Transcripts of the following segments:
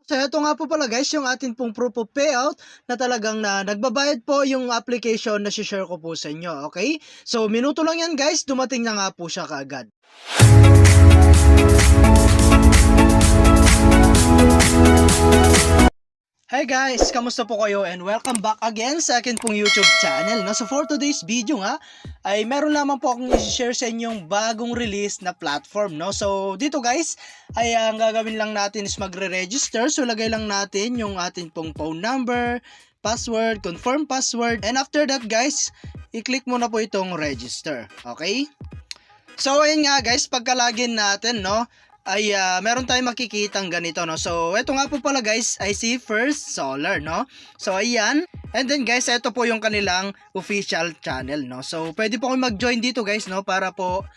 So ito nga po pala guys yung atin pong proof of payout na talagang nagbabayad po yung application na share ko po sa inyo, okay? So minuto lang yan guys, dumating na nga po siya kaagad. Hi guys! Kamusta po kayo and welcome back again sa akin pong YouTube channel. No? So for today's video nga, ay meron lamang po akong i-share sa inyong bagong release na platform. No? So dito guys, ay ang gagawin lang natin is magre-register. So lagay lang natin yung atin pong phone number, password, confirm password. And after that guys, i-click mo na po itong register. Okay? So ayun nga guys, pagka-login natin, no? Ay meron tayong makikitang ganito, no? So ito nga po pala guys ay si First Solar, no? So ayan, and then guys, ito po yung kanilang official channel, no? So pwede po kayo mag-join dito guys, no? Para po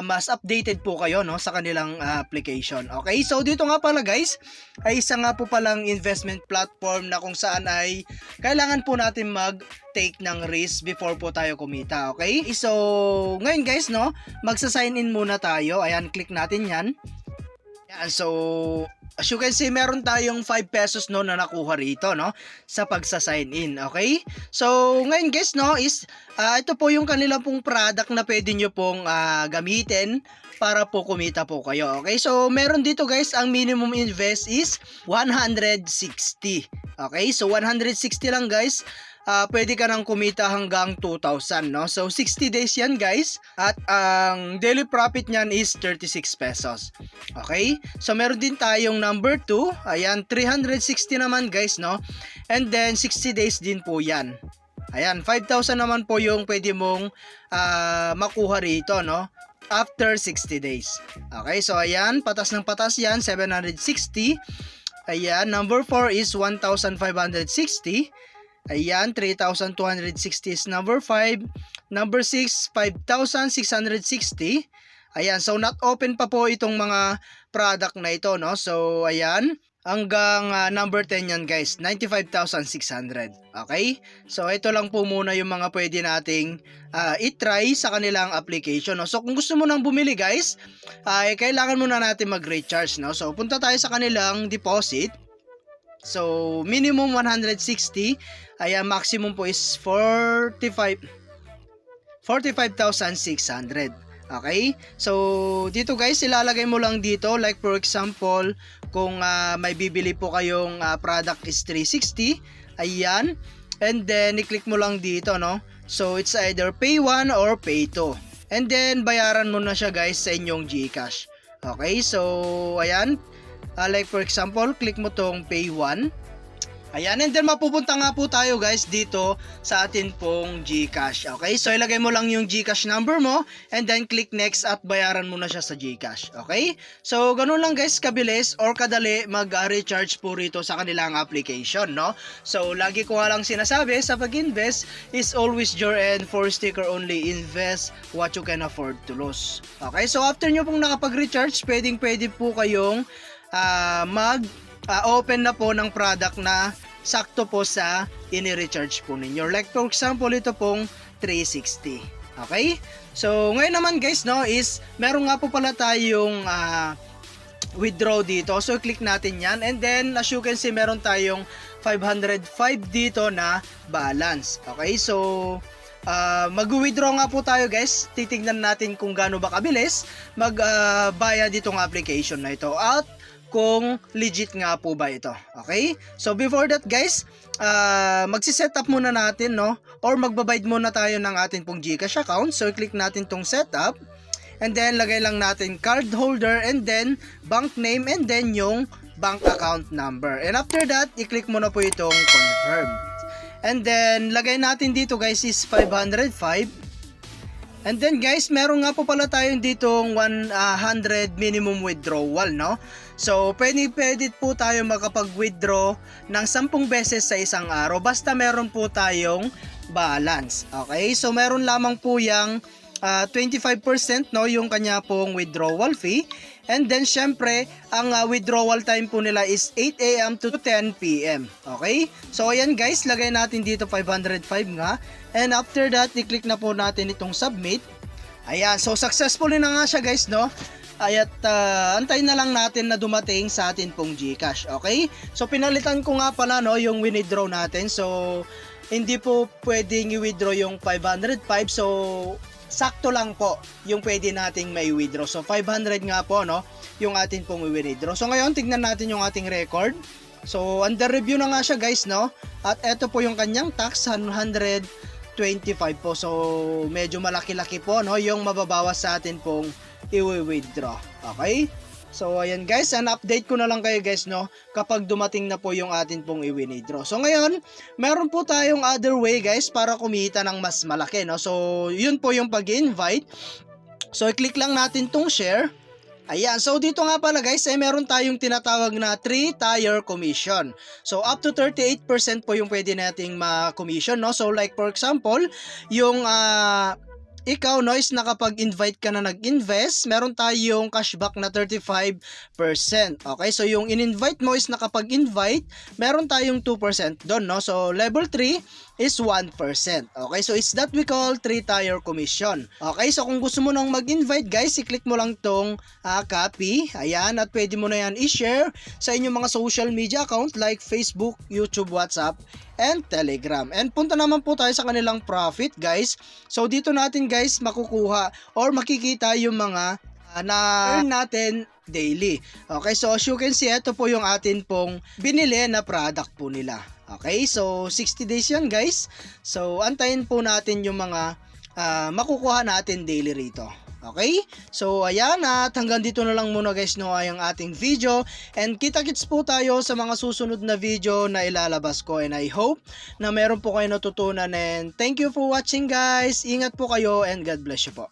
mas updated po kayo, no? Sa kanilang application. Okay, so dito nga pala guys ay isa nga po palang investment platform na kung saan ay kailangan po natin mag-take ng risk before po tayo kumita. Okay, so ngayon guys, no? Magsa-sign in muna tayo. Ayan, click natin yan. Yan, so as you can see, meron tayong 5 pesos no na nakuha rito, no, sa pagsa-sign in. Okay, so ngayon guys, no, is ito po yung kanilang pong product na pwede nyo pong gamitin para po kumita po kayo. Okay, so meron dito guys, ang minimum invest is 160. Okay, so 160 lang guys. Pwede ka nang kumita hanggang 2,000, no? So 60 days yan guys, at ang daily profit niyan is 36 pesos. Okay, so meron din tayong number 2, ayan, 360 naman guys, no? And then 60 days din po yan. Ayan, 5,000 naman po yung pwede mong makuha rito, no? After 60 days. Okay, so ayan, patas ng patas yan, 760. Ayan, number 4 is 1,560. Ayan, 3,260 is number 5. Number 6, 5,660. Ayan, so not open pa po itong mga product na ito, no? So, ayan, hanggang number 10 yan guys, 95,600. Okay? So, ito lang po muna yung mga pwede nating i-try sa kanilang application, no? So, kung gusto mo nang bumili guys, ay kailangan muna natin mag-recharge, no? So, punta tayo sa kanilang deposit. So, minimum 160. Ayan, maximum po is 45,600. Okay? So, dito guys, ilalagay mo lang dito. Like for example, kung may bibili po kayong product is 360. Ayan. And then, i-click mo lang dito, no? So, it's either pay 1 or pay 2. And then, bayaran mo na siya guys sa inyong GCash. Okay? So, ayan. Like for example, click mo tong pay 1. Ayan, and then mapupunta nga po tayo guys dito sa atin pong GCash. Okay, so ilagay mo lang yung GCash number mo and then click next at bayaran mo na siya sa GCash. Okay, so ganun lang guys kabilis or kadali mag-recharge po rito sa kanilang application, no? So lagi ko nga lang sinasabi, sa pag-invest is always your end, for sticker only, invest what you can afford to lose. Okay, so after nyo pong nakapag-recharge, pwede po kayong open na po ng product na sakto po sa ini-recharge po ninyo. Like for example, ito pong 360. Okay? So, ngayon naman guys, no, is meron nga po pala tayong withdraw dito. So, click natin yan. And then, as you can see, meron tayong 505 dito na balance. Okay? So, mag-withdraw nga po tayo guys. Titignan natin kung gaano ba kabilis mag-bayad ditong application na ito at kung legit nga po ba ito. Okay? So before that guys, magsi-set up muna natin, no? Or magbabayad muna tayo ng ating pong GCash account. So i-click natin tong setup. And then lagay lang natin card holder and then bank name and then yung bank account number. And after that, i-click mo na po itong confirm. And then lagay natin dito guys is 505. And then guys, meron nga po pala tayong ditong 100 minimum withdrawal, no? So, pwede po tayo makapag-withdraw ng 10 beses sa isang araw basta meron po tayong balance. Okay? So, meron lamang po yung 25%, no, yung kanya pong withdrawal fee. And then, syempre, ang withdrawal time po nila is 8 AM to 10 PM. Okay? So, ayan guys, lagay natin dito 505 nga. And after that, i-click na po natin itong submit. Ayan, so successfully na nga siya guys, no? ay at antayin na lang natin na dumating sa atin pong GCash. Okay? So pinalitan ko nga pala no yung withdraw natin. So hindi po pwedeng i-withdraw yung 505. So sakto lang po yung pwede nating may withdraw. So 500 nga po no yung atin pong i-withdraw. So ngayon tignan natin yung ating record. So under review na nga siya guys no. At eto po yung kanyang tax 125 po. So medyo malaki-laki po no yung mababawas sa atin pong i-withdraw. Okay? So ayan guys, update ko na lang kayo guys no kapag dumating na po yung atin pong i-withdraw. So ngayon, meron po tayong other way guys para kumita ng mas malaki no. So yun po yung pag-invite. So i-click lang natin tong share. Ayan, so dito nga pala guys ay meron tayong tinatawag na 3-tier commission. So up to 38% po yung pwede nating ma-commission no. So like for example, yung ikaw no is nakapag-invite ka na nag-invest, meron tayong cashback na 35%. Okay, so yung in-invite mo is nakapag-invite, meron tayong 2% doon no. So level 3 is 1%. Okay, so it's that we call 3-tier commission. Okay, so kung gusto mo nang mag-invite guys, i-click mo lang tong copy. Ayan, at pwede mo na yan i-share sa inyong mga social media account like Facebook, YouTube, WhatsApp, and Telegram. And punta naman po tayo sa kanilang profit guys. So dito natin guys makukuha or makikita yung mga na-earn natin daily. Okay, so as you can see, ito po yung atin pong binili na product po nila. Okay, so 60 days yan guys. So antayin po natin yung mga makukuha natin daily rito. Okay, so ayan at hanggang dito na lang muna guys no ay ang ating video. And kita-kits po tayo sa mga susunod na video na ilalabas ko. And I hope na meron po kayo natutunan. And thank you for watching guys. Ingat po kayo and God bless you po.